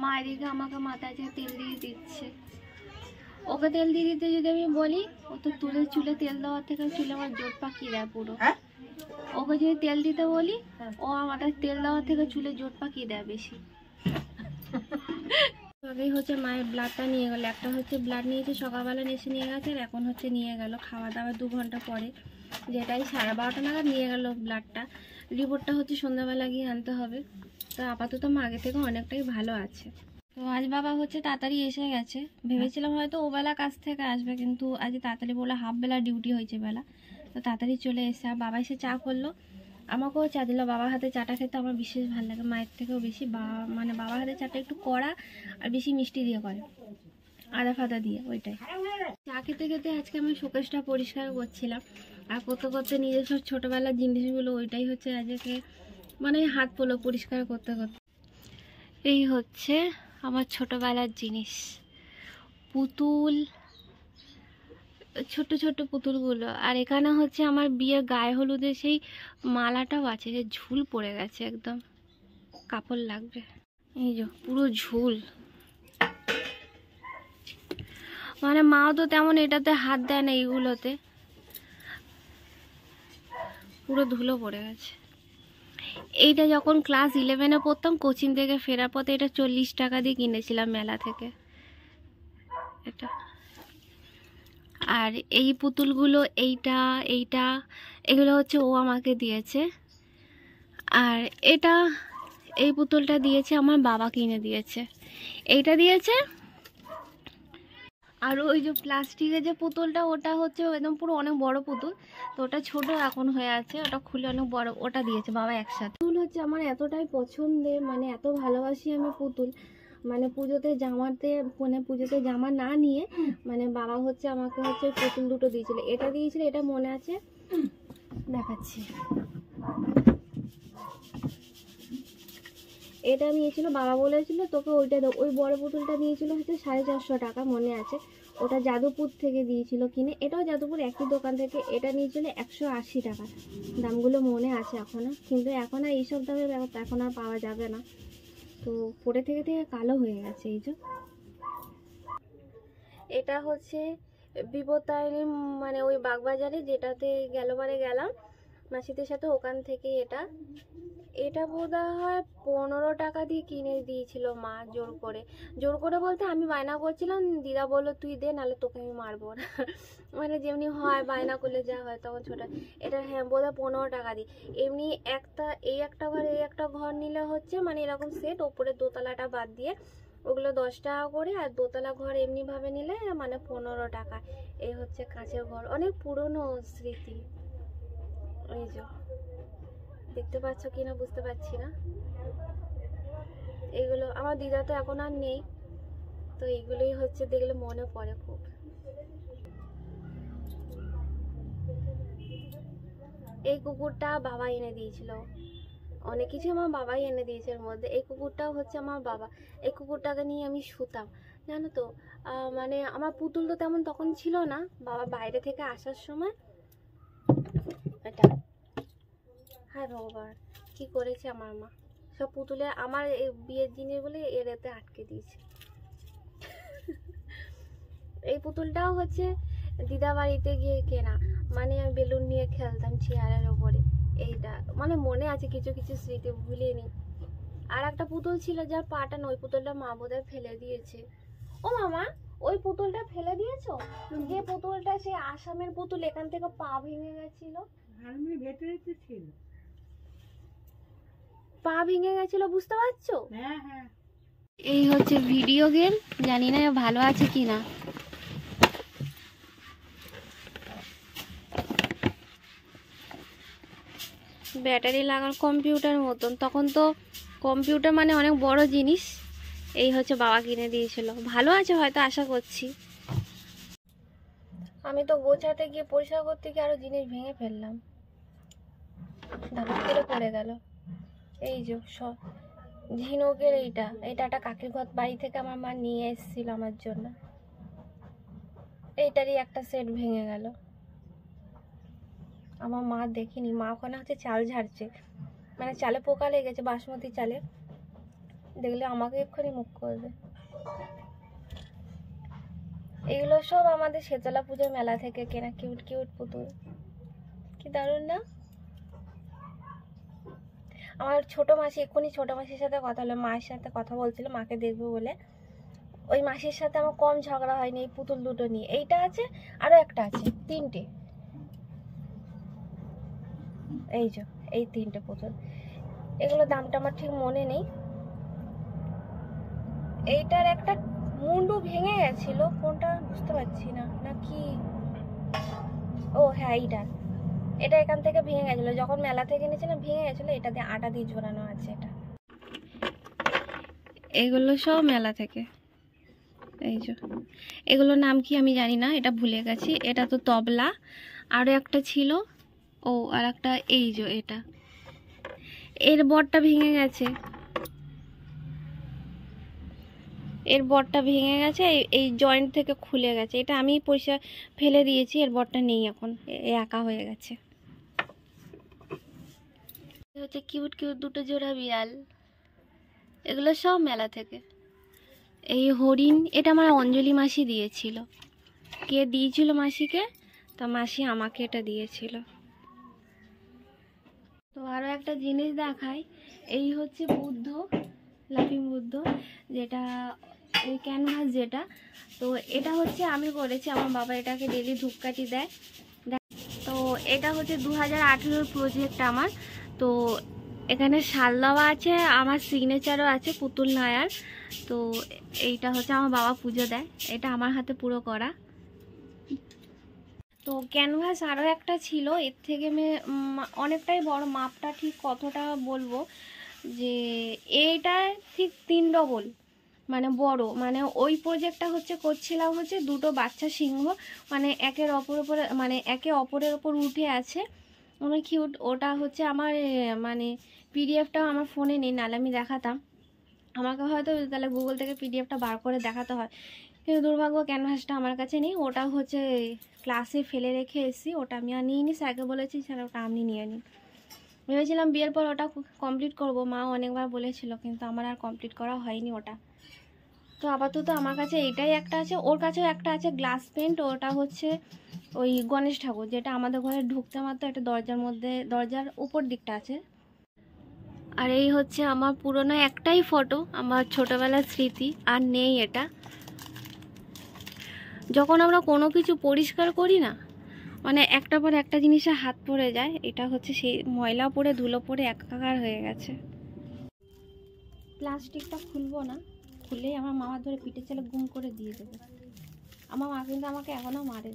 মা এদিকে আমাকে মাথায় তেল দিয়ে দিচ্ছে। ওকে তেল দিয়ে দিতে যদি আমি বলি, ও তো তুলে চুলে তেল দেওয়ার থেকে চুলে আমার জোট পাকিয়ে দেয় পুরো। ওকে যদি তেল দিতে বলি, ও আমাদের তেল দেওয়ার থেকে চুলে জোট পাকিয়ে দেয় বেশি। আগেই হচ্ছে মায়ের ব্লাডটা নিয়ে গেল। একটা হচ্ছে ব্লাড নিয়েছে সকালবেলা এসে নিয়ে গেছে, আর এখন হচ্ছে নিয়ে গেল খাওয়া দাওয়া 2 ঘন্টা পরে, যেটাই 12:30 নাগাদ নিয়ে গেল ব্লাডটা। রিপোর্টটা হচ্ছে সন্ধ্যাবেলা গিয়ে আনতে হবে। তো আপাতত মা আগে থেকে অনেকটাই ভালো আছে। তো আজ বাবা হচ্ছে তাড়াতাড়ি এসে গেছে। ভেবেছিলাম হয়তো ওবেলা কাজ থেকে আসবে, কিন্তু আজ তাড়াতাড়ি বলে হাফ বেলা ডিউটি হয়েছে বেলা, তো তাড়াতাড়ি চলে এসে আর বাবা এসে চা করলো, আমাকেও চা দিল। বাবার হাতে চাটা খেতে আমার বিশেষ ভালো লাগে, মায়ের থেকেও বেশি। মানে বাবার হাতে চাটা একটু কড়া আর বেশি মিষ্টি দিয়ে করে, আদা ফাদা দিয়ে, ওইটাই। চা খেতে খেতে আজকে আমি শোকেসটা পরিষ্কার করছিলাম, আর করতে করতে নিজের সব ছোটোবেলার জিনিসগুলো, ওইটাই হচ্ছে আজকে মানে হাত পড়লো পরিষ্কার করতে করতে। এই হচ্ছে আমার ছোটোবেলার জিনিস, পুতুল, ছোট ছোট পুতুলগুলো। আর এখানে হচ্ছে আমার বিয়ের গায়ে হলুদের সেই মালাটাও আছে, যে ঝুল পড়ে গেছে, একদম কাপড় লাগবে। এই যে পুরো ঝুল, মানে মাও তো তেমন এটাতে হাত দেয় না, এইগুলোতে পুরো ধুলো পড়ে গেছে। এইটা যখন ক্লাস 11-এ পড়তাম, কোচিং থেকে ফেরার পথে এটা 40 টাকা দিয়ে কিনেছিলাম মেলা থেকে এটা। আর এই পুতুলগুলো, এইটা এইটা এগুলো হচ্ছে ও আমাকে দিয়েছে। আর এটা, এই পুতুলটা দিয়েছে আমার বাবা, কিনে দিয়েছে। এইটা দিয়েছে। আর ওই যে প্লাস্টিকের যে পুতুলটা, ওটা হচ্ছে একদম পুরো অনেক বড় পুতুল, তো ওটা ছোট এখন হয়ে আছে, ওটা খুলে অনেক বড়, ওটা দিয়েছে বাবা একসাথে। পুতুল হচ্ছে আমার এতটাই পছন্দের, মানে এত ভালোবাসি আমি পুতুল, মানে পুজোতে জামা না নিয়ে মানে বাবা হচ্ছে আমাকে হচ্ছে পুতুল দুটো দিয়েছিল। এটা দিয়েছিল, এটা মনে আছে, দেখাচ্ছি। এটা নিয়েছিল, বাবা বলেছিল তোকে ওইটা দাও। ওই বড় পুতুলটা নিয়েছিল হচ্ছে 450 টাকা, মনে আছে। ওটা যাদবপুর থেকে দিয়েছিল কিনে, এটাও যাদবপুর একই দোকান থেকে। এটা নিয়েছিল 180 টাকা, দামগুলো মনে আছে এখনো। কিন্তু এখন আর এইসব দামের ব্যাপার এখন আর পাওয়া যাবে না, তো পরে থেকে থেকে কালো হয়ে গেছে। এই যে এটা হচ্ছে বিপত্তারিণী, মানে ওই বাগবাজারে যেটাতে গেলবারে গেলাম মাসিদের সাথে, ওখান থেকে এটা বোধ হয় 15 টাকা দিয়ে কিনে দিয়েছিল মা, জোর করে বলতে আমি বায়না করছিলাম, দিদা বললো তুই দে, নাহলে তোকে আমি মারবো না। মানে যেমনি হয় বায়না করলে যা হয় তখন ছোট। এটা হ্যাঁ বোধ হয় 15 টাকা দিয়ে। এমনি একটা ঘর নিলে হচ্ছে মানে এরকম সেট, ওপরে দোতলাটা বাদ দিয়ে ওগুলো 10 টাকা করে, আর দোতলা ঘর এমনি ভাবে নিলে মানে 15 টাকা। এই হচ্ছে কাঁচের ঘর, অনেক পুরনো স্মৃতি। এই যে দেখতে পাচ্ছ কিনা বুঝতে পারছি না, এগুলো আমার দিদা তো এখন আর নেই, তো এইগুলোই হচ্ছে দেখলে মনে পড়ে খুব। এই কুকুরটা বাবা এনে দিয়েছিল, অনেক কিছু আমার বাবাই এনে দিয়েছে। এর মধ্যে এই কুকুরটাও হচ্ছে আমার বাবা। এই কুকুরটাকে নিয়ে আমি শুতাম, জানো তো। মানে আমার পুতুল তো তেমন তখন ছিল না, বাবা বাইরে থেকে আসার সময় এটা, হায় ভগবান কি করেছে আমার মা, সব পুতুলে আমার বিয়ের জিনিসগুলো এর এতে আটকে দিয়েছে। এই পুতুলটাও হচ্ছে দিদা বাড়িতে গিয়ে কেনা, মানে আমি বেলুন নিয়ে খেলতাম চেয়ারের ওপরে। এইটা মানে মনে আছে, কিছু কিছু স্মৃতি ভুলিনি। আর একটা পুতুল ছিল যার পাটা, ওই পুতুলটা মা বোধহয় ফেলে দিয়েছে। ও মামা, ওই পুতুলটা ফেলে দিয়েছো? যে পুতুলটা সে আসামের পুতুল, এখান থেকে পা ভেঙে গেছিল, পা ভেঙে গেছিল, বুঝতে পারছো? হ্যাঁ। এই হচ্ছে ভিডিও গেম, জানি না ভালো আছে কিনা। ব্যাটারি লাগানো কম্পিউটার মতন, তখন তো কম্পিউটার মানে অনেক বড় জিনিস। এই হচ্ছে বাবা কিনে দিয়েছিল, ভালো আছে হয়তো আশা করছি। আমি তো গোছাতে গিয়ে পরিষ্কার করতে গিয়ে আরো জিনিস ভেঙে ফেললাম, ধাপড় পড়ে গেল। এই যে সব ঝিনুকের এটা একটা কাকির ঘর বাড়ি থেকে আমার মা নিয়ে এসেছিল আমার জন্য, এইটারই একটা সেট ভেঙে গেল। আমার মা দেখিনি, মা ওখানে হচ্ছে চাল ঝাড়ছে, মানে চালে পোকা লেগেছে, বাসমতি চালে দেখলে আমাকে এক্ষুনি মুখ করবে। এগুলো সব আমাদের শীতলা পুজোর মেলা থেকে কেনা কিউট কিউট পুতুল, কি দারুণ না? আমার ছোট মাসি, এক্ষুনি ছোট মাসির সাথে কথা হলো, মায়ের সাথে কথা বলছিল মাকে দেখবে বলে। ওই মাসির সাথে আমার কম ঝগড়া হয়নি এই পুতুল দুটো নিয়ে। এইটা আছে, আরো একটা আছে, তিনটে, এই যে এই তিনটে পুতুল। এগুলো দামটা আমার ঠিক মনে নেই। এইটার একটা মুন্ডু ভেঙে গেছিল, কোনটা বুঝতে পারছি না, নাকি ও হ্যাঁ এইটা, এটা এখান থেকে ভেঙে গেছিল যখন মেলা থেকে নিয়েছিলাম, ভেঙে গেছিল। এটা দিয়ে আটা দিয়ে ঝোলানো আছে। এটা এগুলো সব মেলা থেকে। এই যে এগুলোর নাম কি আমি জানি না, এটা ভুলে গেছি। এটা তো তবলা, আরও একটা ছিল, ও আর একটা এই যে এটা, এর বটটা ভেঙে গেছে, এর বটটা ভেঙে গেছে, এই জয়েন্ট থেকে খুলে গেছে। এটা আমি পয়সা ফেলে দিয়েছি, এর বটটা নেই এখন, একা হয়ে গেছে। হচ্ছে কিউট কিউট দুটো জোড়া বিড়াল, এগুলো সব মেলা থেকে। এই হরিণ, এটা আমার অঞ্জলি মাসি দিয়েছিল। কে দিয়েছিল মাসিকে? তা মাসি আমাকে এটা দিয়েছিল। তো আরও একটা জিনিস দেখাই, এই হচ্ছে বুদ্ধ, লাফিং বুদ্ধ, যেটা ওই ক্যানভাস যেটা। তো এটা হচ্ছে আমি করেছি, আমার বাবা এটাকে ডেলি ধূপকাঠি দেয়। তো এটা হচ্ছে 2018 প্রজেক্ট আমার। তো এখানে সাল দেওয়া আছে, আমার সিগনেচারও আছে পুতুল নায়ার। তো এইটা হচ্ছে আমার বাবা পুজো দেয়, এটা আমার হাতে পুরো করা। তো ক্যানভাস আরও একটা ছিল, এর থেকে অনেকটাই বড়, মাপটা ঠিক কতটা বলবো, যে এইটা ঠিক 3 ডবল মানে বড়। মানে ওই প্রজেক্টটা হচ্ছে করছিলাম হচ্ছে দুটো বাচ্চা সিংহ, মানে একের অপরের ওপর উঠে আছে, অনেক কিউট। ওটা হচ্ছে আমার মানে পিডিএফটাও আমার ফোনে নেই, নাহলে আমি দেখাতাম। আমাকে হয়তো তাহলে গুগল থেকে পিডিএফটা বার করে দেখাতে হয়, কিন্তু দুর্ভাগ্য ক্যানভাসটা আমার কাছে নেই। ওটা হচ্ছে ক্লাসে ফেলে রেখে এসেছি, ওটা আমি আর নিয়ে নিই। স্যারকে বলেছি স্যার ওটা আপনি নিয়ে নিন। ভেবেছিলাম বিয়ের পর ওটা কমপ্লিট করব, মা অনেকবার বলেছিল, কিন্তু আমার আর কমপ্লিট করা হয়নি ওটা। তো আপাতত আমার কাছে এটাই একটা আছে, ওর কাছেও একটা আছে গ্লাস পেন্ট, ওটা হচ্ছে ওই গণেশ ঠাকুর, যেটা আমাদের ঘরে ঢুকতে মাত্র একটা দরজার উপর দিকটা আছে। আর এই হচ্ছে আমার পুরনো একটাই ফটো, আমার ছোটবেলার স্মৃতি, আর নেই এটা। যখন আমরা কোনো কিছু পরিষ্কার করি না, মানে একটা পর একটা জিনিসে হাত পড়ে যায়, এটা হচ্ছে সেই ময়লা পড়ে ধুলো পড়ে একাকার হয়ে গেছে। প্লাস্টিকটা খুলবো না, খুললেই আমার মামা ধরে পিঠে চালে গুম করে দিয়ে দেবে। আমার মা কিন্তু আমাকে এখনও মারে,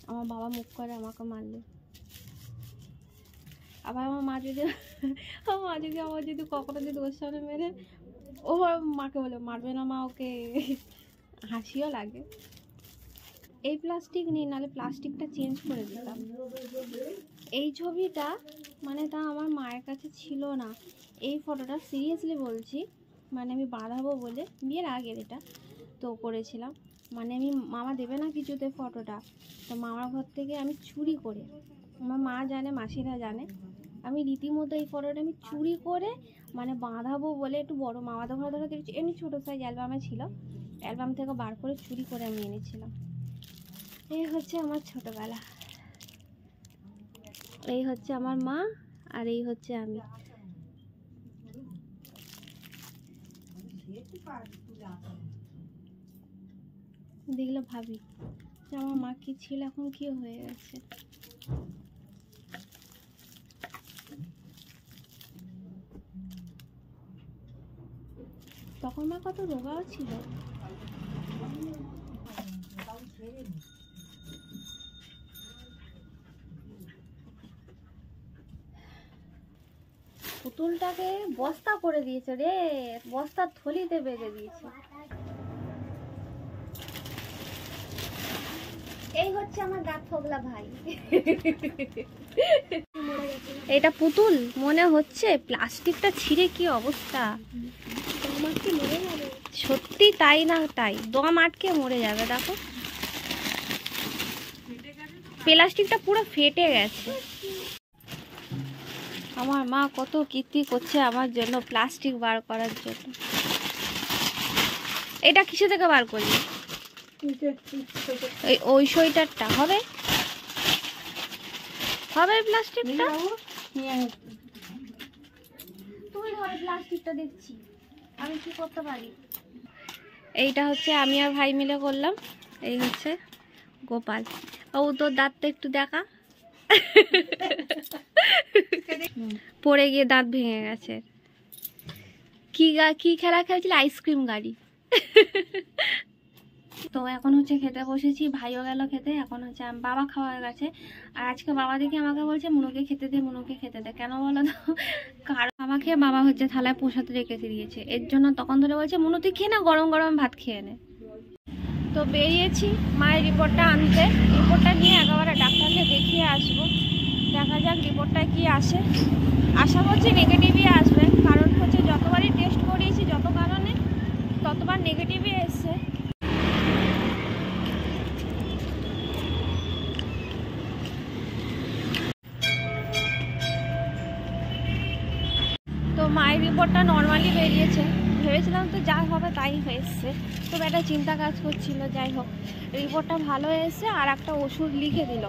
আমার বাবা মুখ করে আমাকে মারলে। আবার আমার মা যদি কখনো যদি ওর সামনে মেরে, ও মাকে বলে মারবে না মা ওকে, হাসিও লাগে। এই প্লাস্টিক নিই, নাহলে প্লাস্টিকটা চেঞ্জ করে দিতাম। এই ছবিটা মানে তা আমার মায়ের কাছে ছিল না, এই ফটোটা সিরিয়াসলি বলছি, মানে আমি বাঁধাবো বলে বিয়ের আগের এটা তো করেছিলাম। মানে আমি মামা দেবে না কিছুতে ফটোটা, তো মামার ঘর থেকে আমি চুরি করে, আমার মা জানে মাসিরা জানে, আমি রীতিমতো এই ফটোটা আমি চুরি করে মানে বাঁধাবো বলে একটু বড় মামাদের ঘরে ধরে দিয়েছি, এমনি ছোটো সাইজ অ্যালবামে ছিল, অ্যালবাম থেকে বার করে চুরি করে আমি এনেছিলাম। এই হচ্ছে আমার ছোটবেলা, এই হচ্ছে আমার মা, আর এই হচ্ছে আমি। দেখলে ভাবি যে আমার মা কি ছিল, এখন কি হয়ে গেছে। তখন মা কত রোগাও ছিল। পুতুলটাকে বস্তা করে দিয়েছে রে, বস্তার থলিতে বেঁধে দিয়েছে। এই হচ্ছে আমার দাঁত ফোগলা ভাই। এটা পুতুল মনে হচ্ছে, প্লাস্টিকটা ছিঁড়ে কি অবস্থা, সত্যি তাই না তাই, দম আটকে মরে যাবে। দেখো প্লাস্টিকটা পুরো ফেটে গেছে। আমার মা কত কীর্তি করছে আমার জন্য, প্লাস্টিক বার করার জন্য। এটা কিসে থেকে বার করলি? ওই সোয়েটারটা হবে হবে প্লাস্টিকটা? তুই ধরে প্লাস্টিকটা, দেখছি আমি কি করতে পারি। এইটা হচ্ছে আমি আর ভাই মিলে করলাম। এই হচ্ছে গোপাল। ও তোর দাঁতটা একটু দেখা, পড়ে গিয়ে দাঁত ভেঙে গেছে। কি খেলা খেলছিল? আইসক্রিম গাড়ি। তো এখন হচ্ছে খেতে বসেছি, ভাইও গেল খেতে। এখন হচ্ছে বাবা খাওয়া হয়ে গেছে। আর আজকে বাবা দেখি আমাকে বলছে মুনুকে খেতে দে, মুনুকে খেতে দে। কেন বলো তো? কারণ আমাকে বাবা হচ্ছে থালায় প্রসাদ রেখে দিয়েছে, এর জন্য তখন ধরে বলছে মুনু তুই খেয়ে না, গরম গরম ভাত খেয়ে নে। তো বেরিয়েছি মায়ের রিপোর্টটা আনতে। রিপোর্টটা নিয়ে একেবারে ডাক্তারকে দেখিয়ে আসবো। দেখা যাক রিপোর্টটা কি আসে। আশা করছি নেগেটিভই আসবে, কারণ হচ্ছে যতবারই টেস্ট করিয়েছি যত কারণে ততবার নেগেটিভই এসছে। তো মায়ের রিপোর্টটা নর্মালি বেরিয়েছে। ভেবেছিলাম তো যা হবে তাই হয়েছে, তো একটা চিন্তা কাজ করছিল। যাই হোক, রিপোর্টটা ভালো এসেছে। আর একটা ওষুধ লিখে দিল।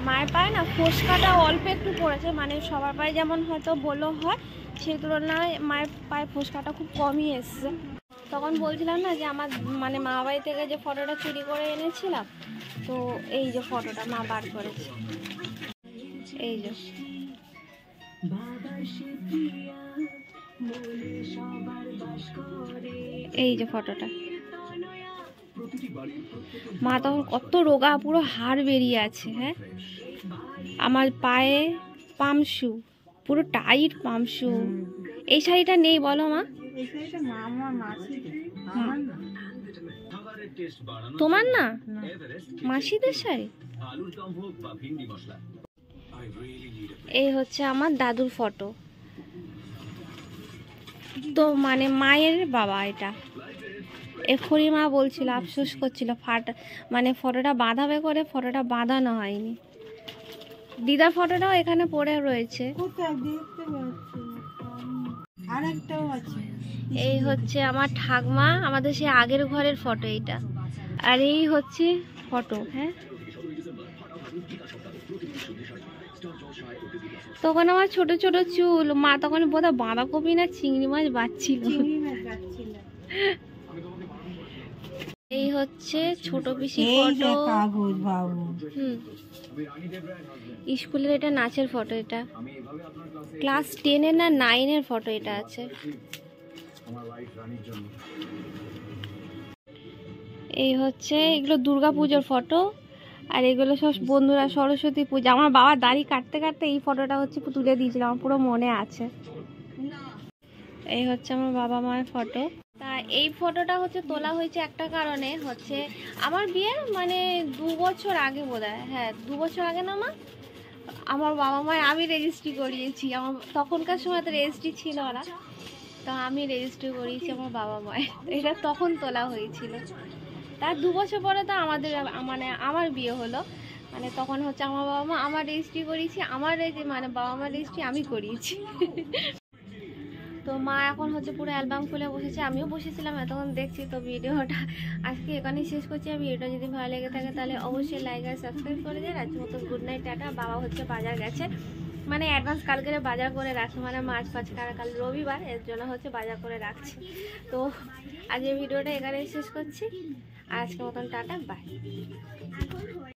মায়ের পায়ে না ফোসকাটা অল্প একটু পড়েছে, মানে সবার পায়ে যেমন হয়তো বলো হয় সেই তুলনায় মায়ের পায়ে ফোসকাটা খুব কমই এসছে। তখন বলছিলাম না যে আমার মানে মা বাড়ি থেকে যে ফটোটা চুরি করে এনেছিলাম, তো এই যে ফটোটা মা বার করেছে, এই যে এই যে ফটোটা। মা তখন কত রোগা, পুরো হাড় বেরিয়ে আছে। হ্যাঁ, আমার পায়ে পামশু, পুরো টাইট পামশু। এই শাড়িটা নেই বলো মা? তোমার না, মাসিদের শাড়ি। এই হচ্ছে আমার দাদুর ফটো। তো মানে মায়ের বাবা এটা। এক্ষুনি মা বলছিল, আফসোস করছিল মানে ফটোটা বাঁধাবে করে, ফটোটা বাঁধানো হয়নি। দিদার ফটোটাও এখানে পড়ে রয়েছে। এই হচ্ছে আমার ঠাকমা, আমাদের সেই আগের ঘরের ফটো এইটা। আর এই হচ্ছে ফটো। হ্যাঁ, তখন আমার ছোট ছোট চুল। মা তখন বোধহয় বাঁধাকপি না চিংড়ি মাছ বাচ্ছিল। এই হচ্ছে ছোট পিসি ফটো। স্কুলের এটা নাচের ফটো। এটা ক্লাস 10-এর না 9-এর ফটো এটা আছে। এই হচ্ছে এগুলো দুর্গাপুজোর ফটো। আর এগুলো সব বন্ধুরা সরস্বতী পূজা। আমার বাবা দাড়ি কাটতে কাটতে এই ফটোটা হচ্ছে তুলে দিয়েছিল, আমার পুরো মনে আছে। এই হচ্ছে আমার বাবা মায়ের ফটো। তা এই ফটোটা হচ্ছে তোলা হয়েছে একটা কারণে, হচ্ছে আমার বিয়ের মানে 2 বছর আগে বোধহয়। হ্যাঁ, 2 বছর আগে না মা, আমার বাবা মায়ের আমি রেজিস্ট্রি করিয়েছি। আমার তখনকার সময় তো রেজিস্ট্রি ছিল না, তো আমি রেজিস্ট্রি করিয়েছি আমার বাবা মায়ের। এটা তখন তোলা হয়েছিল। তার 2 বছর পরে তো আমাদের মানে আমার বিয়ে হলো। মানে তখন হচ্ছে আমার বাবা মা আমার রেজিস্ট্রি করিয়েছি, আমার মানে বাবা মার রেজিস্ট্রি আমি করিয়েছি। তো মা এখন হচ্ছে পুরো অ্যালবাম খুলে বসেছে, আমিও বসেছিলাম এতক্ষণ দেখছি। তো ভিডিওটা আজকে এখানেই শেষ করছি। আর ভিডিওটা যদি ভালো লেগে থাকে তাহলে অবশ্যই লাইক আর সাবস্ক্রাইব করে দেন। আজকের মতো গুড নাইট, টাটা। বাবা হচ্ছে বাজার গেছে, মানে অ্যাডভান্স কালকে বাজার করে রাখছে, মানে মাছ ফাছ কাল রবিবার, এর জন্য হচ্ছে বাজার করে রাখছি। তো আজকে ভিডিওটা এখানেই শেষ করছি। আর আজকের মতন টাটা, বাই।